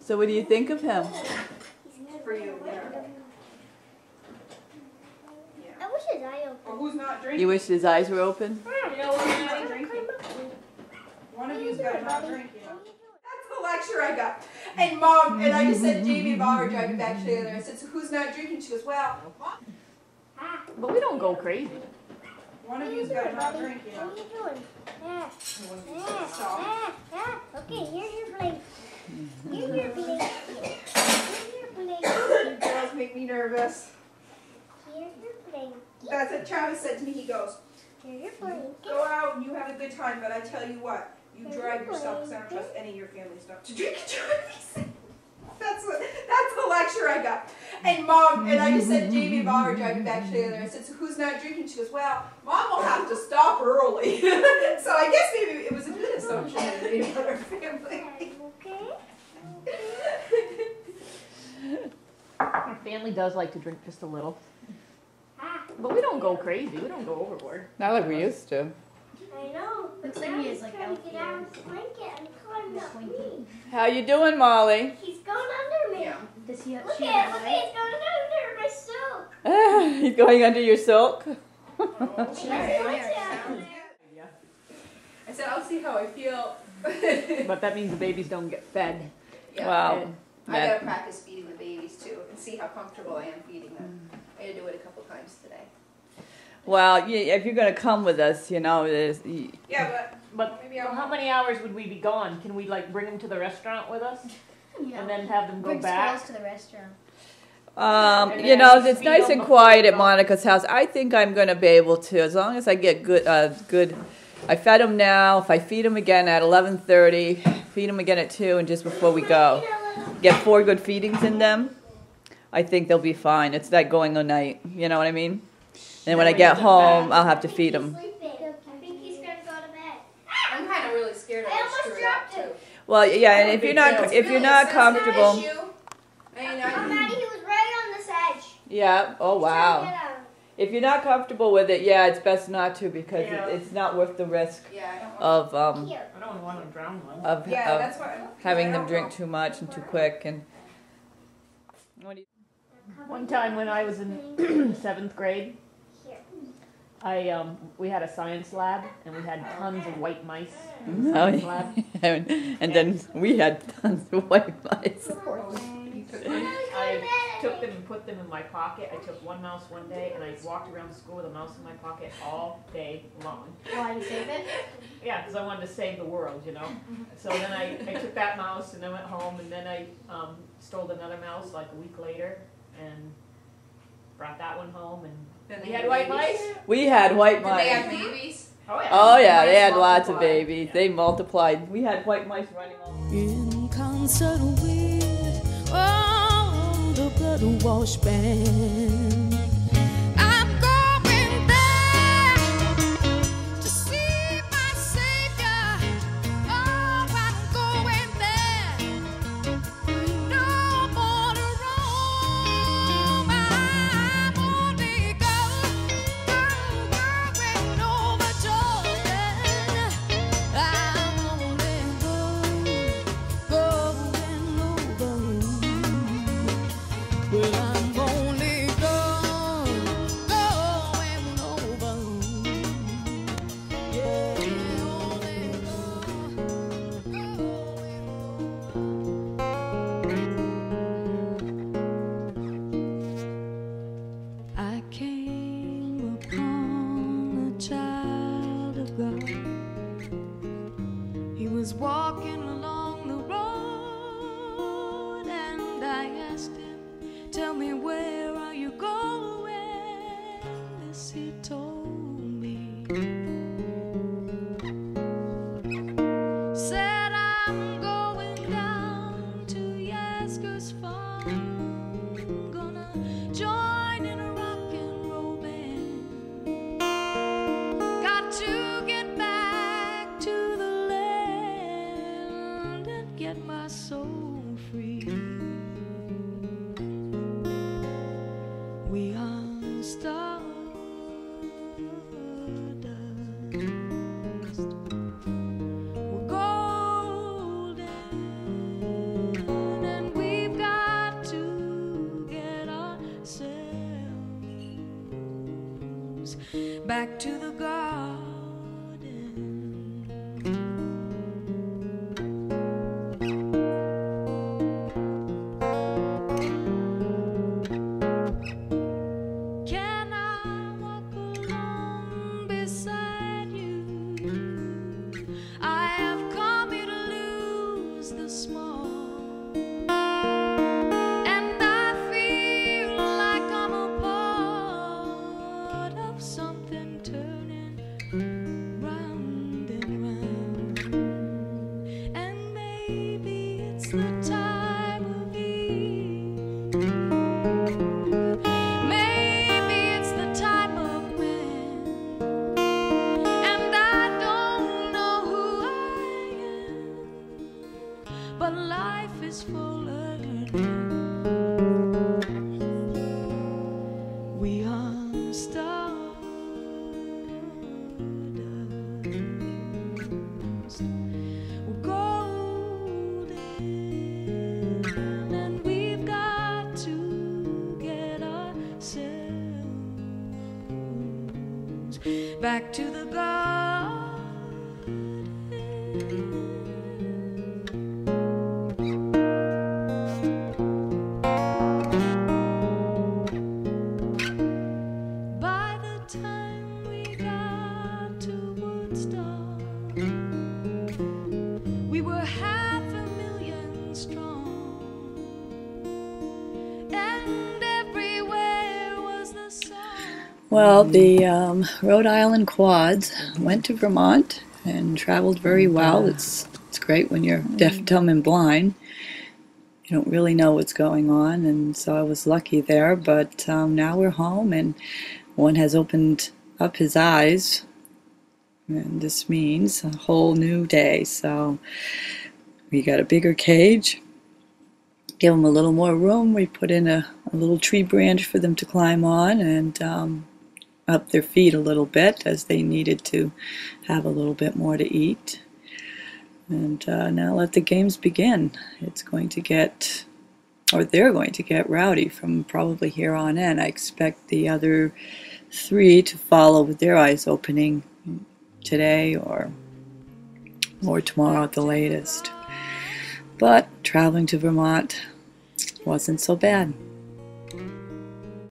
So what do you think of him? For you, yeah. I wish his eye open. Or who's not drinking? You wish his eyes were open? You know who's not drinking? One of you's got to not drink, you know. That's the lecture I got. And Mom, and I just said, Jamie and Mom are driving back together. I said, so who's not drinking? She goes, well, Mom. But we don't go crazy. One of you's got to not drink, you know. What are you doing? Okay, here's your plate. Here's your plate. Here's your plate. You girls make me nervous. Here's your plate. That's what Travis said to me. He goes, Here's your plate. go out and you have a good time, but I tell you what, you drive yourself because I don't trust any of your family stuff to drink and drive. That's the lecture I got. And Mom, and I just said, Jamie and Mom are driving back together. I said, so who's not drinking? She goes, well, Mom will have to stop early. So I guess maybe it was a good assumption that maybe on our family. Okay. Our family does like to drink just a little. But we don't go crazy. We don't go overboard. Not like we used to. I know. Looks like he is like trying to get out of his blanket and climb up me. How you doing, Molly? He's going under me. Yeah. Does he have Look shoes at on, it. He's going under my silk. He's going under your silk? I said, I'll see how I feel. But that means the babies don't get fed. Yeah. Wow. I gotta practice feeding the babies too and see how comfortable I am feeding them. I had to do it a couple times today. Well, if you're going to come with us, you know, Yeah, But maybe I'll. how many hours would we be gone? Can we like bring them to the restaurant with us Yeah. and then have them go Bring back? squirrels to the restaurant. you know, it's nice and quiet at Monica's house. I think I'm going to be able to, as long as I get good. I fed them now. If I feed them again at 11:30, feed them again at 2, and just before we go, get 4 good feedings in them, I think they'll be fine. It's that going a night. You know what I mean? And when I get home, I'll have to feed them. I think he's going to go to bed. I'm kind of really scared I I'll almost screw it up dropped too. it. Well, yeah, and if you're not comfortable, I mean, Maddie, he was right on this edge. yeah. Oh Trying to wow. get out. If you're not comfortable with it, yeah, it's best not to because Yeah. it's not worth the risk yeah, I don't of Here. I don't want to drown one. Yeah, of that's why. having I them don't drink know. too much and too quick and. What do you, One time when I was in 7th grade, we had a science lab and we had tons of white mice in the science lab. and then we had tons of white mice. I took them and put them in my pocket. I took one mouse one day and I walked around school with a mouse in my pocket all day long. Why to save it? Yeah, because I wanted to save the world, you know. So then I took that mouse and I went home and then I stole another mouse like a week later and brought that one home and Then we had white mice. We had white Did they have mice. babies? Oh yeah. Oh yeah, they had Mice lots of multiplied. babies. They multiplied. We had white mice running all. In concert with the blood wash band. I'm going back to see my Savior. Oh, I'm going back. No more to roam. I'm only going over Jordan. I'm only going over. Well, I'm only going over. Yeah, only I came upon a child of God. He was walking along the road, and I asked him, "Tell me, where are you going?" This he told me. Said, "I'm going down to Yasgur's farm. Gonna join in a rock and roll band. Got to get back to the land and get my soul free. We are stardust. We're golden and back to the garden. Can I walk along beside you? I have come here to lose the small. And I feel like I'm a part of something turning round and round. And maybe it's the time of year. Maybe it's the time of when. And I don't know who I am, but life is full of we are stardust. We're golden, and we've got to get ourselves back to the garden. By the time we got to Woodstock, we were 500,000 strong, and everywhere was the song. Well, the Rhode Island quads went to Vermont and traveled very well. It's great when you're deaf, dumb, and blind. You don't really know what's going on, and so I was lucky there. But now we're home, and one has opened up his eyes, and this means a whole new day. So we got a bigger cage, give them a little more room. We put in a little tree branch for them to climb on, and up their feet a little bit, as they needed to have a little bit more to eat. And now let the games begin. It's going to get, or they're going to get rowdy from probably here on in. I expect the other three to follow with their eyes opening today or tomorrow at the latest. But traveling to Vermont wasn't so bad.